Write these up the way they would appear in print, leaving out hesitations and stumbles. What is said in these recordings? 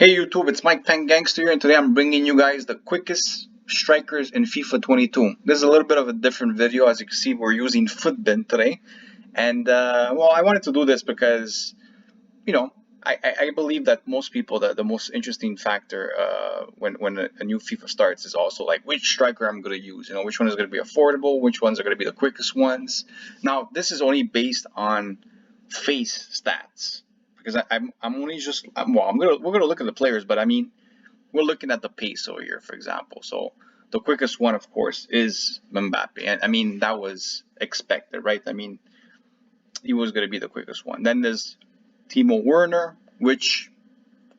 Hey YouTube, it's Mike Peng Gangster here, and today I'm bringing you guys the quickest strikers in FIFA 22. This is a little bit of a different video. As you can see, we're using Footbin today, and well, I wanted to do this because you know I believe that most people the most interesting factor when a new FIFA starts is also like which striker I'm gonna use. You know, which one is gonna be affordable, which ones are gonna be the quickest ones. Now, this is only based on face stats because I'm only just well we're gonna look at the players, but I mean we're looking at the pace over here, for example. So the quickest one, of course, is Mbappe, and I mean that was expected, right? I mean he was gonna be the quickest one. Then there's Teemo Werner, which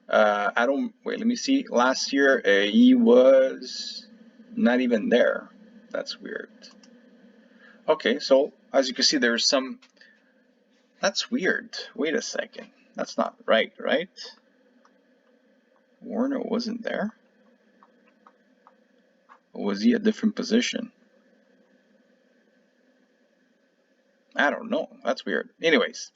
I don't wait. Let me see. Last year he was not even there. That's weird. Okay, so as you can see, there's some. That's weird. Wait a second. That's not right, right? Warner wasn't there? Or was he a different position? I don't know. That's weird. Anyways,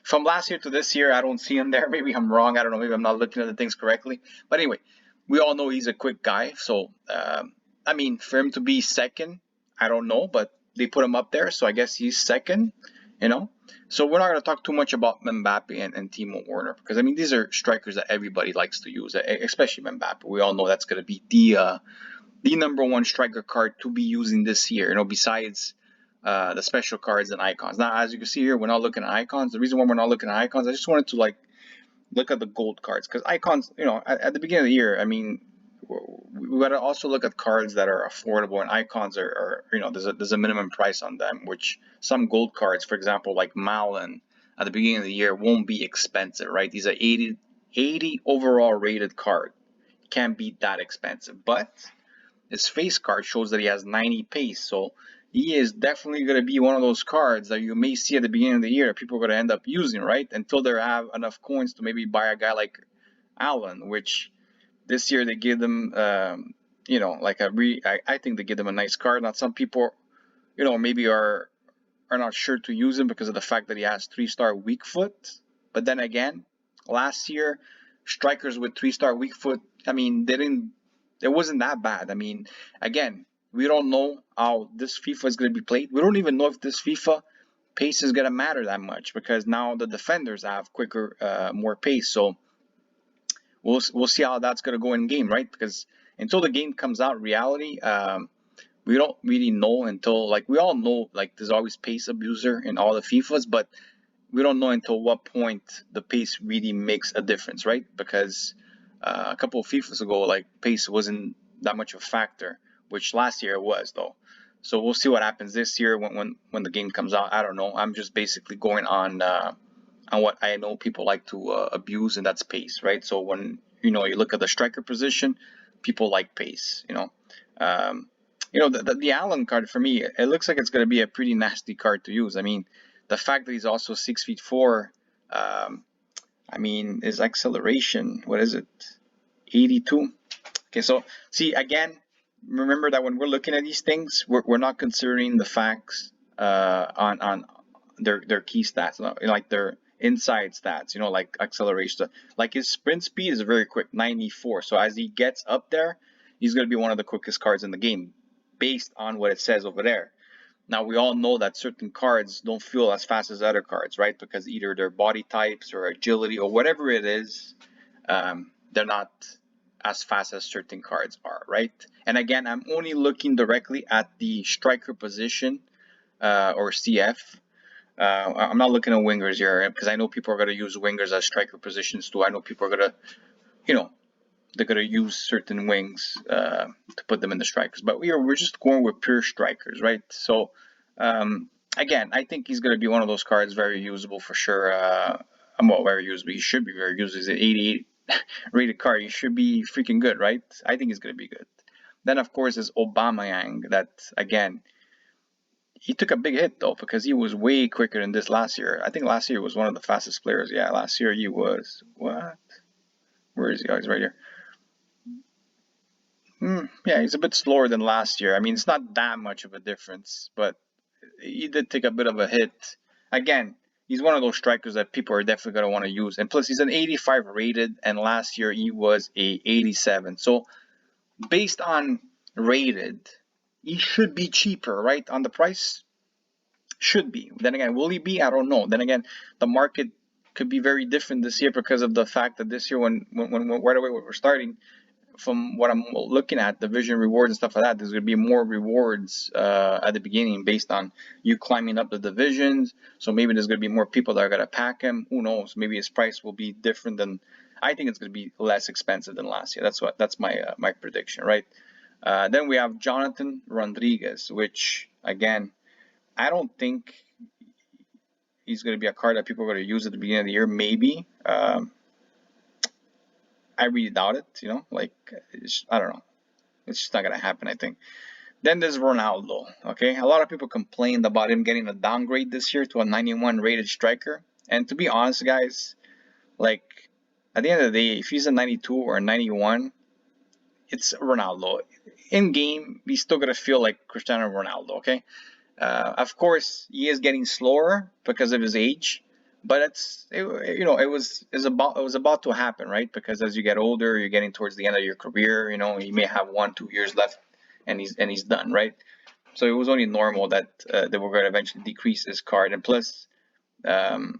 from last year to this year, I don't see him there. Maybe I'm wrong. I don't know. Maybe I'm not looking at the things correctly. But anyway, we all know he's a quick guy. So, I mean, for him to be second, I don't know. But they put him up there. So I guess he's second, you know. So we're not going to talk too much about Mbappe and Teemo Werner. Because, I mean, these are strikers that everybody likes to use, especially Mbappe. We all know that's going to be the number one striker card to be using this year, you know, besides the special cards and icons. Now, as you can see here, we're not looking at icons. The reason why we're not looking at icons, I just wanted to like look at the gold cards because icons, you know, at the beginning of the year, I mean, we got to also look at cards that are affordable, and icons are you know, there's a minimum price on them, which some gold cards, for example, like Malin, at the beginning of the year won't be expensive, right? These are 80 overall rated card. Can't be that expensive, but his face card shows that he has 90 pace, so he is definitely going to be one of those cards that you may see at the beginning of the year people are going to end up using, right? Until they have enough coins to maybe buy a guy like Allen, which this year they give them, you know, like I think they give them a nice card. Now some people, you know, maybe are not sure to use him because of the fact that he has 3-star weak foot. But then again, last year, strikers with 3-star weak foot, I mean, it wasn't that bad. I mean, again, we don't know how this FIFA is going to be played. We don't even know if this FIFA pace is going to matter that much because now the defenders have quicker, more pace. So we'll see how that's going to go in game, right? Because until the game comes out, reality, we don't really know until, like, we all know, like, there's always pace abuser in all the FIFAs, but we don't know until what point the pace really makes a difference, right? Because a couple of FIFAs ago, like, pace wasn't that much of a factor, which last year it was, though. So we'll see what happens this year when the game comes out. I don't know. I'm just basically going on what I know people like to abuse, and that's pace, right? So when you know you look at the striker position, people like pace, you know. You know, the Allen card for me, it looks like it's going to be a pretty nasty card to use. I mean, the fact that he's also 6'4", I mean, his acceleration, what is it, 82? Okay, so see again, remember that when we're looking at these things, we're not considering the facts on their key stats, like their inside stats, you know, like acceleration. Like his sprint speed is very quick, 94. So as he gets up there, he's going to be one of the quickest cards in the game based on what it says over there. Now, we all know that certain cards don't feel as fast as other cards, right? Because either their body types or agility or whatever it is, they're not as fast as certain cards are, right? And again, I'm only looking directly at the striker position or CF. I'm not looking at wingers here because I know people are going to use wingers as striker positions too. I know people are going to, you know, they're going to use certain wings to put them in the strikers. But we're just going with pure strikers, right? So, again, I think he's going to be one of those cards, very usable for sure. Well, very usable. He should be very usable. He's an 88 rated card. He should be freaking good, right? I think he's going to be good. Then, of course, is Obamayang. That, again, he took a big hit, though, because he was way quicker than this last year. I think last year was one of the fastest players. Yeah, last year he was, what? Where is he? Oh, he's right here. Yeah, he's a bit slower than last year. I mean, it's not that much of a difference, but he did take a bit of a hit. Again, he's one of those strikers that people are definitely going to want to use. And plus, he's an 85 rated, and last year he was a 87. So based on rated, he should be cheaper, right? On the price, should be. Then again, will he be? I don't know. Then again, the market could be very different this year because of the fact that this year, when right away we're starting, from what I'm looking at, division rewards and stuff like that, there's going to be more rewards at the beginning based on you climbing up the divisions. So maybe there's going to be more people that are going to pack him. Who knows? Maybe his price will be different than. I think it's going to be less expensive than last year. That's my my prediction, right? Then we have Jonathan Rodriguez, which again, I don't think he's going to be a card that people are going to use at the beginning of the year. Maybe. I really doubt it, you know, like, I don't know. It's just not going to happen, I think. Then there's Ronaldo, okay? A lot of people complained about him getting a downgrade this year to a 91 rated striker. And to be honest, guys, like, at the end of the day, if he's a 92 or a 91, it's Ronaldo. In game, he's still going to feel like Cristiano Ronaldo, okay? Of course, he is getting slower because of his age. But it was about to happen, right? Because as you get older, you're getting towards the end of your career. You know, you may have 1-2 years left, and he's done, right? So it was only normal that they were going to eventually decrease his card. And plus, like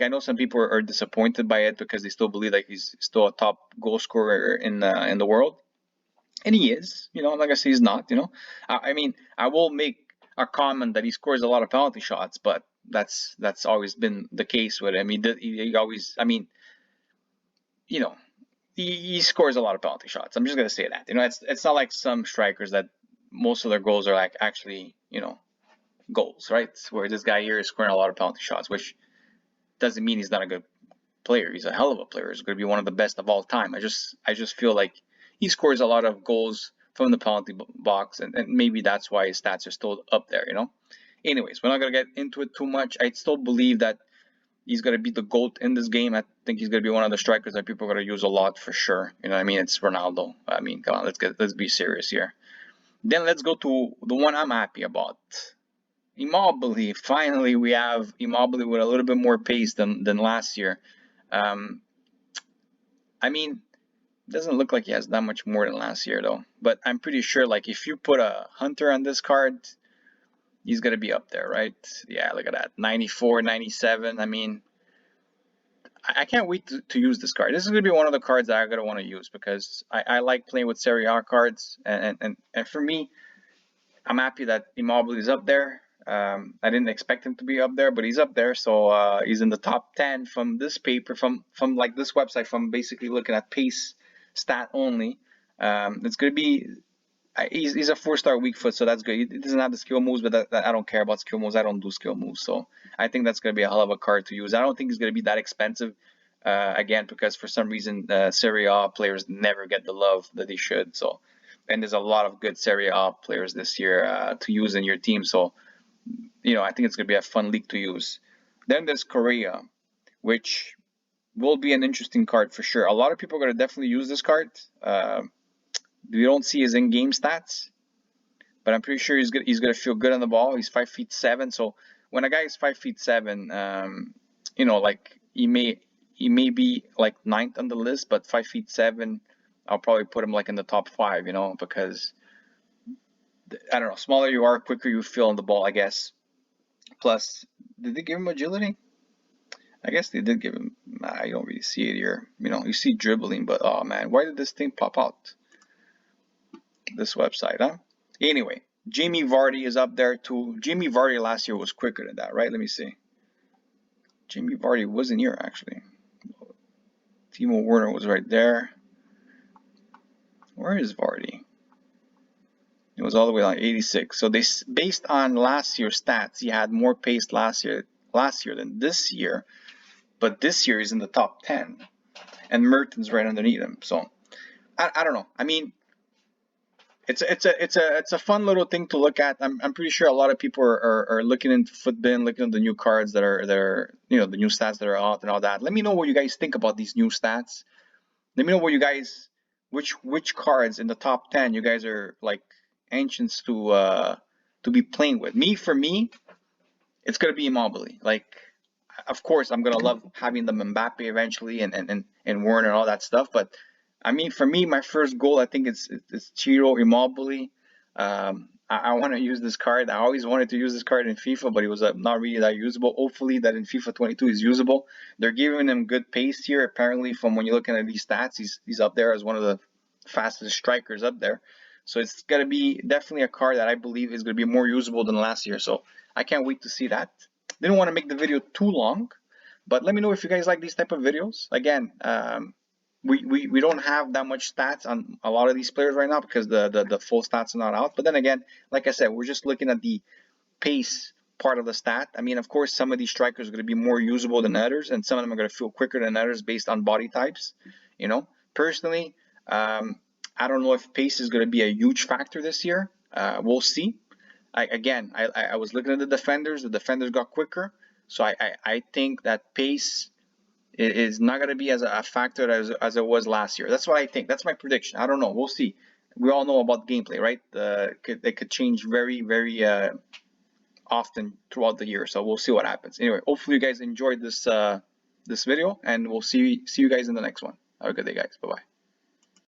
I know some people are disappointed by it because they still believe like he's still a top goal scorer in the world, and he is. You know, like I say, he's not. You know, I mean, I will make a comment that he scores a lot of penalty shots, but that's always been the case with him. He always, I mean, he scores a lot of penalty shots. I'm just gonna say that. You know, it's not like some strikers that most of their goals are like actually, goals, right? Where this guy here is scoring a lot of penalty shots, which doesn't mean he's not a good player. He's a hell of a player. He's gonna be one of the best of all time. I just feel like he scores a lot of goals from the penalty box, and maybe that's why his stats are still up there. Anyways, we're not going to get into it too much. I still believe that he's going to be the GOAT in this game. I think he's going to be one of the strikers that people are going to use a lot for sure. You know what I mean? It's Ronaldo. I mean, come on, let's be serious here. Then let's go to the one I'm happy about. Immobile. Finally, we have Immobile with a little bit more pace than last year. I mean, it doesn't look like he has that much more than last year though. But I'm pretty sure like if you put a Hunter on this card, he's going to be up there, right? Yeah, look at that. 94, 97. I mean, I can't wait to use this card. This is going to be one of the cards that I'm going to want to use because I like playing with Serie A cards. And for me, I'm happy that Immobile is up there. I didn't expect him to be up there, but he's up there. So he's in the top 10 from this paper, from like this website, from basically looking at pace stat only. It's going to be... He's a 4-star weak foot, so that's good. He doesn't have the skill moves, but I don't care about skill moves. I don't do skill moves, so I think that's going to be a hell of a card to use. I don't think he's going to be that expensive, again, because for some reason Serie A players never get the love that they should. So, and there's a lot of good Serie A players this year to use in your team. So, I think it's going to be a fun league to use. Then there's Korea, which will be an interesting card for sure. A lot of people are going to definitely use this card. We don't see his in-game stats, but I'm pretty sure he's gonna feel good on the ball. He's 5'7", so when a guy is 5'7", like he may be like 9th on the list, but 5'7", I'll probably put him like in the top 5, because I don't know, smaller you are, quicker you feel on the ball, I guess. Plus, did they give him agility? I guess they did give him. I don't really see it here. You see dribbling, but oh man, why did this thing pop out? This website, huh? Anyway, Jamie Vardy is up there too. Jamie Vardy last year was quicker than that, right? Let me see. Jamie Vardy wasn't here actually. Teemo Werner was right there. Where is Vardy? It was all the way on 86. So they, based on last year's stats, he had more pace last year than this year. But this year he's in the top 10, and Mertens right underneath him. So I don't know. I mean, it's a fun little thing to look at. I'm pretty sure a lot of people are looking into Footbin, looking at the new cards that are the new stats that are out and all that. Let me know what you guys think about these new stats. Let me know what you guys, which cards in the top 10 you guys are like anxious to be playing with. For me, it's gonna be Immobile. Like, of course, I'm gonna love having the Mbappe eventually and Werner and all that stuff. But I mean, for me, my first goal, I think it's Ciro Immobile. I want to use this card. I always wanted to use this card in FIFA, but it was not really that usable. Hopefully, that in FIFA 22 is usable. They're giving him good pace here. Apparently, from when you're looking at these stats, he's up there as one of the fastest strikers up there. So it's gonna be definitely a card that I believe is gonna be more usable than last year. So I can't wait to see that. Didn't want to make the video too long, but let me know if you guys like these type of videos. Again, we don't have that much stats on a lot of these players right now because the full stats are not out. But then again, like I said, we're just looking at the pace part of the stat. I mean, of course, some of these strikers are going to be more usable than others, and some of them are going to feel quicker than others based on body types. You know, personally, I don't know if pace is going to be a huge factor this year. We'll see. I was looking at the defenders. The defenders got quicker, so I think that pace is not going to be as a factor as it was last year. That's what I think. That's my prediction. I don't know. We'll see. We all know about gameplay, right? They could change very often throughout the year. So we'll see what happens. Anyway, hopefully you guys enjoyed this this video, and we'll see you guys in the next one. Have a good day, guys. Bye bye.